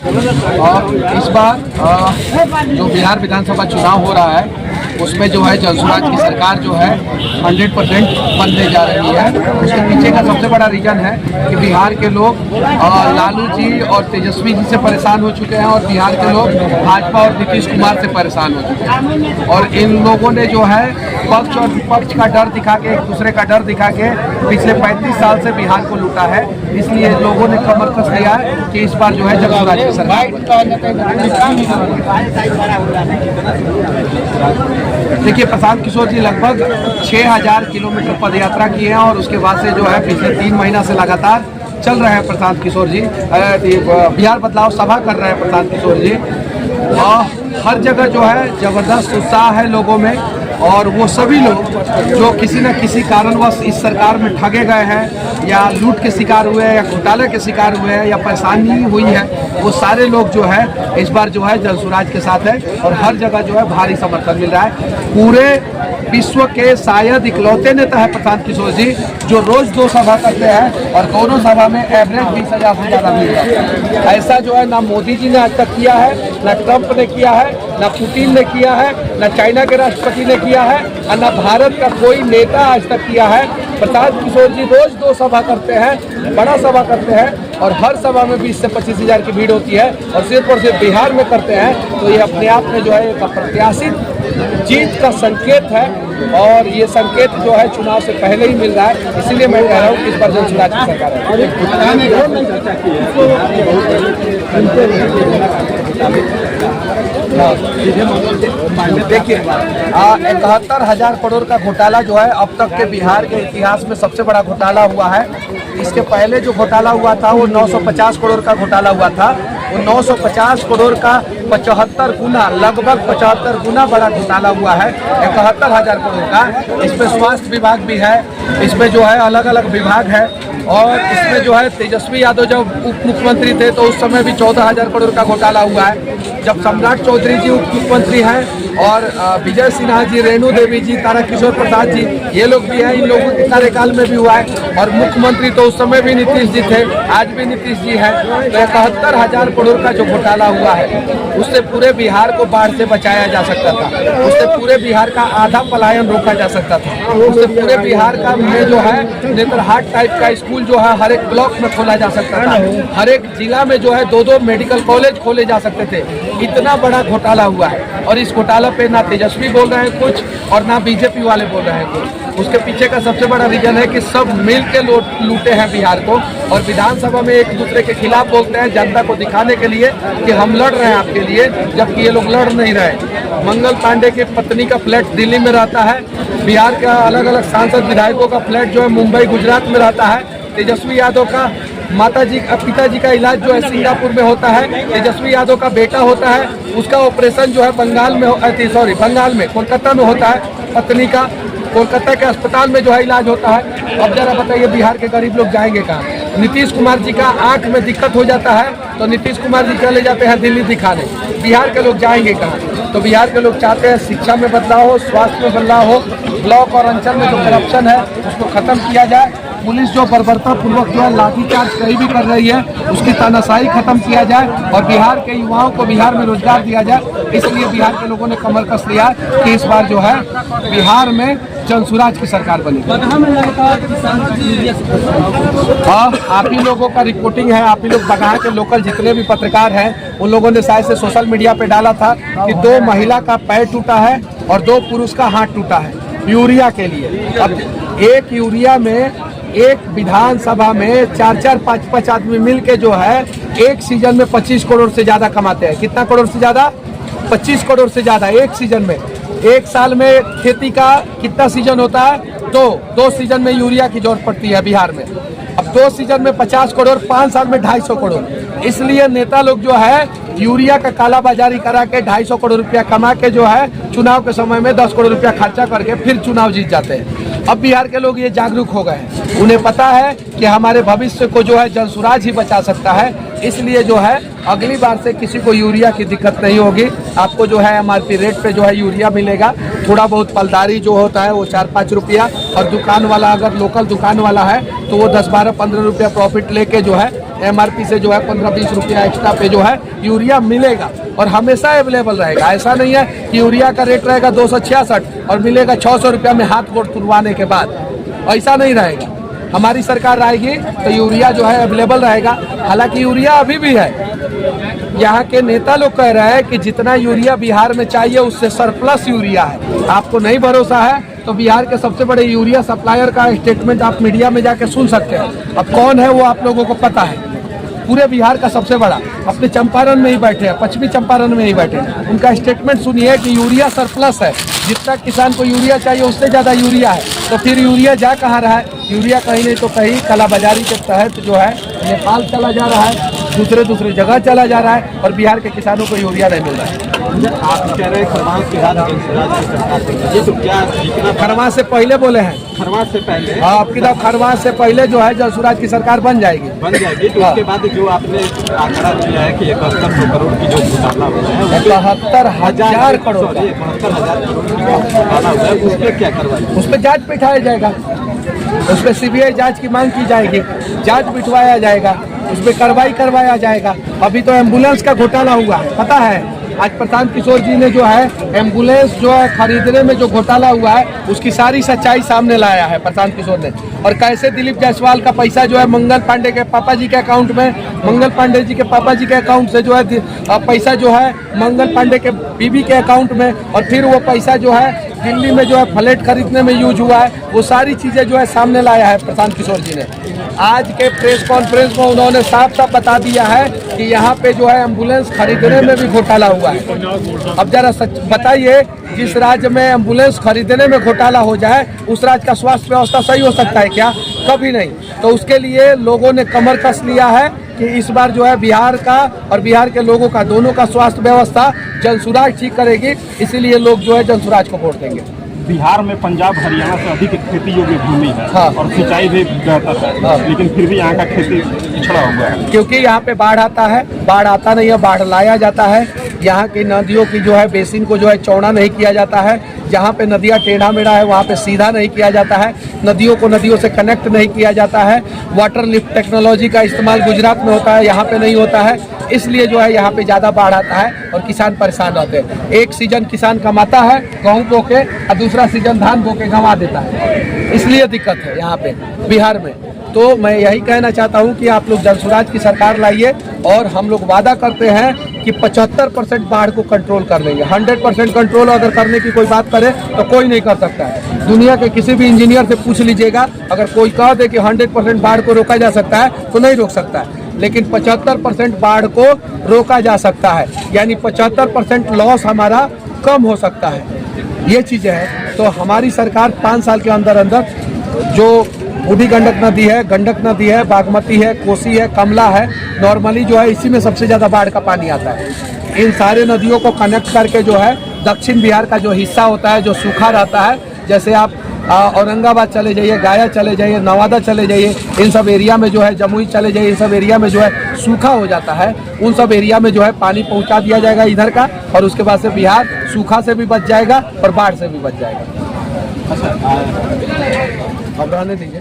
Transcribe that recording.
और इस बार जो बिहार विधानसभा चुनाव हो रहा है उसमें जो है जनसुराज की सरकार जो है 100% बनने जा रही है। उसके पीछे का सबसे बड़ा रीजन है कि बिहार के लोग लालू जी और तेजस्वी जी से परेशान हो चुके हैं और बिहार के लोग भाजपा और नीतीश कुमार से परेशान हो चुके हैं। और इन लोगों ने जो है पक्ष और विपक्ष का डर दिखा के, एक दूसरे का डर दिखा के पिछले 35 साल से बिहार को लूटा है। इसलिए लोगों ने कमर कस लिया है कि इस बार जो है जनसुराज की सरकार। देखिए, प्रशांत किशोर जी लगभग 6000 किलोमीटर पदयात्रा किए हैं और उसके बाद से जो है पिछले 3 महीना से लगातार चल रहे हैं प्रशांत किशोर जी। बिहार बदलाव सभा कर रहे हैं प्रशांत किशोर जी। हर जगह जो है जबरदस्त उत्साह है लोगों में और वो सभी लोग जो किसी न किसी कारणवश इस सरकार में ठगे गए हैं या लूट के शिकार हुए हैं या घोटाले के शिकार हुए हैं या परेशानी हुई है, वो सारे लोग जो है इस बार जो है जनसुराज के साथ है और हर जगह जो है भारी समर्थन मिल रहा है। पूरे विश्व के शायद इकलौते नेता है प्रशांत किशोर जी जो रोज 2 सभा करते हैं और दोनों सभा में एवरेज 20,000 से ज़्यादा मिल रहा है। ऐसा जो है ना मोदी जी ने आज तक किया है, ना ट्रंप ने किया है, ना पुतिन ने किया है, ना चाइना के राष्ट्रपति ने किया है और ना भारत का कोई नेता आज तक किया है। प्रशांत किशोर जी रोज 2 सभा करते हैं, बड़ा सभा करते हैं और हर सभा में 20 से 25,000 की भीड़ होती है और सिर्फ और सिर्फ बिहार में करते हैं। तो ये अपने आप में जो है एक अप्रत्याशित जीत का संकेत है और ये संकेत जो है चुनाव से पहले ही मिल रहा है। इसीलिए मैं कह रहा हूँ कि इस बार जनसुराज की सरकार है। देखिए, 71,000 करोड़ का घोटाला जो है अब तक के बिहार के इतिहास में सबसे बड़ा घोटाला हुआ है। इसके पहले जो घोटाला हुआ था वो 950 करोड़ का घोटाला हुआ था। वो 950 करोड़ का 75 गुना, लगभग 75 गुना बड़ा घोटाला हुआ है 71,000 करोड़ का। इसमें स्वास्थ्य विभाग भी है, इसमें जो है अलग अलग विभाग है और इसमें जो है तेजस्वी यादव जब उप मुख्यमंत्री थे तो उस समय भी 14,000 करोड़ का घोटाला हुआ है। जब सम्राट चौधरी जी उप मुख्यमंत्री हैं और विजय सिन्हा जी, रेणु देवी जी, तारकिशोर प्रसाद जी, ये लोग भी हैं, इन लोगों के कार्यकाल में भी हुआ है। और मुख्यमंत्री तो उस समय भी नीतीश जी थे, आज भी नीतीश जी हैं। तो 71,000 करोड़ का जो घोटाला हुआ है उससे पूरे बिहार को बाढ़ से बचाया जा सकता था, उससे पूरे बिहार का आधा पलायन रोका जा सकता था, उससे पूरे बिहार का में जो है नेतरहाट टाइप का स्कूल जो है हर एक ब्लॉक में खोला जा सकता था, हर एक जिला में जो है 2-2 मेडिकल कॉलेज खोले जा सकते थे। इतना बड़ा घोटाला हुआ है और इस घोटाला पे ना तेजस्वी बोल रहे हैं कुछ और ना बीजेपी वाले बोल रहे हैं कुछ। उसके पीछे का सबसे बड़ा रीजन है कि सब मिल के लूटे हैं बिहार को और विधानसभा में एक दूसरे के खिलाफ बोलते हैं जनता को दिखाने के लिए कि हम लड़ रहे हैं आपके लिए, जबकि ये लोग लड़ नहीं रहे। मंगल पांडे की पत्नी का फ्लैट दिल्ली में रहता है, बिहार का अलग अलग सांसद विधायकों का फ्लैट जो है मुंबई गुजरात में रहता है। तेजस्वी यादव का पिताजी का इलाज जो है सिंगापुर में होता है। तेजस्वी यादव का बेटा होता है, उसका ऑपरेशन जो है बंगाल में कोलकाता में होता है। पत्नी का कोलकाता के अस्पताल में जो है इलाज होता है। अब जरा बताइए बिहार के गरीब लोग जाएंगे कहाँ? नीतीश कुमार जी का आंख में दिक्कत हो जाता है तो नीतीश कुमार जी चले जाते हैं दिल्ली दिखाने, बिहार के लोग जाएंगे कहाँ? तो बिहार के लोग चाहते हैं शिक्षा में बदलाव हो, स्वास्थ्य में बदलाव हो, ब्लॉक और अंचल में जो करप्शन है उसको खत्म किया जाए, पुलिस जो बर्बरता पूर्वक जो है लाठीचार्ज कहीं भी कर रही है उसकी तानाशाही खत्म किया जाए और बिहार के युवाओं को बिहार में रोजगार दिया जाए। इसलिए बिहार के लोगों ने कमर कस लिया कि इस बार जो है बिहार में जनसुराज की सरकार बनेगी। हाँ, आप ही लोगों का रिपोर्टिंग है, आप ही लोग बगहा के लोकल जितने भी पत्रकार हैं उन लोगों ने शायद से सोशल मीडिया पे डाला था कि 2 महिला का पैर टूटा है और 2 पुरुष का हाथ टूटा है यूरिया के लिए। अब एक यूरिया में एक विधानसभा में 4-4, 5-5 आदमी मिल के जो है एक सीजन में 25 करोड़ से ज्यादा कमाते हैं। कितना करोड़ से ज्यादा? 25 करोड़ से ज्यादा एक सीजन में। एक साल में खेती का कितना सीजन होता है? 2 सीजन में यूरिया की जरूरत पड़ती है बिहार में। अब 2 सीजन में 50 करोड़, 5 साल में 250 करोड़। इसलिए नेता लोग जो है यूरिया का काला बाजारी करा के 250 करोड़ रुपया कमा के जो है चुनाव के समय में 10 करोड़ रुपया खर्चा करके फिर चुनाव जीत जाते हैं। अब बिहार के लोग ये जागरूक हो गए हैं, उन्हें पता है कि हमारे भविष्य को जो है जनसुराज ही बचा सकता है। इसलिए जो है अगली बार से किसी को यूरिया की दिक्कत नहीं होगी। आपको जो है MRP रेट पे जो है यूरिया मिलेगा। थोड़ा बहुत पलदारी जो होता है वो 4-5 रुपया और दुकान वाला अगर लोकल दुकान वाला है तो वो 10, 12, 15 रुपया प्रॉफिट लेके जो है MRP से जो है 15-20 रुपया एक्स्ट्रा पे जो है यूरिया मिलेगा और हमेशा अवेलेबल रहेगा। ऐसा नहीं है कि यूरिया का रेट रहेगा 266 और मिलेगा 600 रुपया में हाथ गोड़ तुड़वाने के बाद, ऐसा नहीं रहेगा। हमारी सरकार आएगी तो यूरिया जो है अवेलेबल रहेगा। हालांकि यूरिया अभी भी है, यहाँ के नेता लोग कह रहे हैं कि जितना यूरिया बिहार में चाहिए उससे सरप्लस यूरिया है। आपको नहीं भरोसा है तो बिहार के सबसे बड़े यूरिया सप्लायर का स्टेटमेंट आप मीडिया में जाके सुन सकते हैं। अब कौन है वो आप लोगों को पता है, पूरे बिहार का सबसे बड़ा, अपने चंपारण में ही बैठे हैं, पश्चिमी चंपारण में ही बैठे हैं। उनका स्टेटमेंट सुनिए कि यूरिया सरप्लस है, जितना किसान को यूरिया चाहिए उससे ज़्यादा यूरिया है। तो फिर यूरिया जा कहाँ रहा है? यूरिया कहीं नहीं तो कहीं कालाबाजारी के तहत जो है नेपाल चला जा रहा है, दूसरे जगह चला जा रहा है और बिहार के किसानों को यूरिया नहीं मिल रहा है। आप कह रहे हैं खरमास के बाद ये तो क्या खरमास से पहले बोले हैं? खरमास से पहले हाँ, आपकी तरफ खरमास से पहले जो है जलसुराज की सरकार बन जाएगी। तो उसके बाद जो आपने आंकड़ा दिया है कि 7100 करोड़ की जो घोटाला हुआ है, 71,000 करोड़, 72,000 करोड़ की जो घोटाला हुआ है, उस पर क्या कार्रवाई? उस पर जाँच बिठाया जाएगा, उस पर CBI जाँच की मांग की जाएगी, जाँच बिठवाया जाएगा, उस पर कार्रवाई करवाया जाएगा। अभी तो एम्बुलेंस का घोटाला हुआ है, पता है? आज प्रशांत किशोर जी ने जो है एम्बुलेंस जो है खरीदने में जो घोटाला हुआ है उसकी सारी सच्चाई सामने लाया है प्रशांत किशोर ने। और कैसे दिलीप जायसवाल का पैसा जो है मंगल पांडे के पापा जी के अकाउंट में, मंगल पांडे जी के पापा जी के अकाउंट से जो है पैसा जो है मंगल पांडे के बीबी के अकाउंट में, और फिर वो पैसा जो है दिल्ली में जो है फ्लैट खरीदने में यूज हुआ है, वो सारी चीज़ें जो है सामने लाया है प्रशांत किशोर जी ने। आज के प्रेस कॉन्फ्रेंस में उन्होंने साफ साफ बता दिया है कि यहाँ पे जो है एम्बुलेंस खरीदने में भी घोटाला हुआ है। अब जरा सच बताइए, जिस राज्य में एम्बुलेंस खरीदने में घोटाला हो जाए उस राज्य का स्वास्थ्य व्यवस्था सही हो सकता है क्या? कभी नहीं। तो उसके लिए लोगों ने कमर कस लिया है कि इस बार जो है बिहार का और बिहार के लोगों का दोनों का स्वास्थ्य व्यवस्था जनसुराज ठीक करेगी, इसीलिए लोग जो है जनसुराज को वोट देंगे। बिहार में पंजाब हरियाणा से अधिक खेती योग्य भूमि है। हाँ। और सिंचाई भी बेहतर है। हाँ। लेकिन फिर भी यहाँ का खेती पिछड़ा हुआ है, क्योंकि यहाँ पे बाढ़ आता है, बाढ़ आता नहीं है, बाढ़ लाया जाता है। यहाँ की नदियों की जो है बेसिन को जो है चौड़ा नहीं किया जाता है, जहाँ पे नदियाँ टेढ़ा मेढ़ा है वहाँ पे सीधा नहीं किया जाता है, नदियों को नदियों से कनेक्ट नहीं किया जाता है। वाटर लिफ्ट टेक्नोलॉजी का इस्तेमाल गुजरात में होता है, यहाँ पे नहीं होता है, इसलिए जो है यहाँ पे ज़्यादा बाढ़ आता है और किसान परेशान होते हैं। एक सीजन किसान कमाता है गेहूँ बो के और दूसरा सीजन धान बो के गंवा देता है, इसलिए दिक्कत है यहाँ पे बिहार में। तो मैं यही कहना चाहता हूँ कि आप लोग जनसुराज की सरकार लाइए और हम लोग वादा करते हैं कि 75% बाढ़ को कंट्रोल कर लेंगे। 100% कंट्रोल अगर करने की कोई बात करे तो कोई नहीं कर सकता है। दुनिया के किसी भी इंजीनियर से पूछ लीजिएगा, अगर कोई कह दे कि 100% बाढ़ को रोका जा सकता है तो नहीं रोक सकता है, लेकिन 75% बाढ़ को रोका जा सकता है, यानी 75% लॉस हमारा कम हो सकता है। ये चीज़ें हैं। तो हमारी सरकार 5 साल के अंदर अंदर जो बूढ़ी गंडक नदी है, बागमती है, कोसी है, कमला है, नॉर्मली जो है इसी में सबसे ज़्यादा बाढ़ का पानी आता है। इन सारे नदियों को कनेक्ट करके जो है दक्षिण बिहार का जो हिस्सा होता है जो सूखा रहता है, जैसे आप औरंगाबाद चले जाइए, गया चले जाइए, नवादा चले जाइए, इन सब एरिया में जो है जमुई चले जाइए, इन सब एरिया में जो है सूखा हो जाता है। उन सब एरिया में जो है पानी पहुंचा दिया जाएगा इधर का, और उसके बाद से बिहार सूखा से भी बच जाएगा और बाढ़ से भी बच जाएगा। अब रहने दीजिए।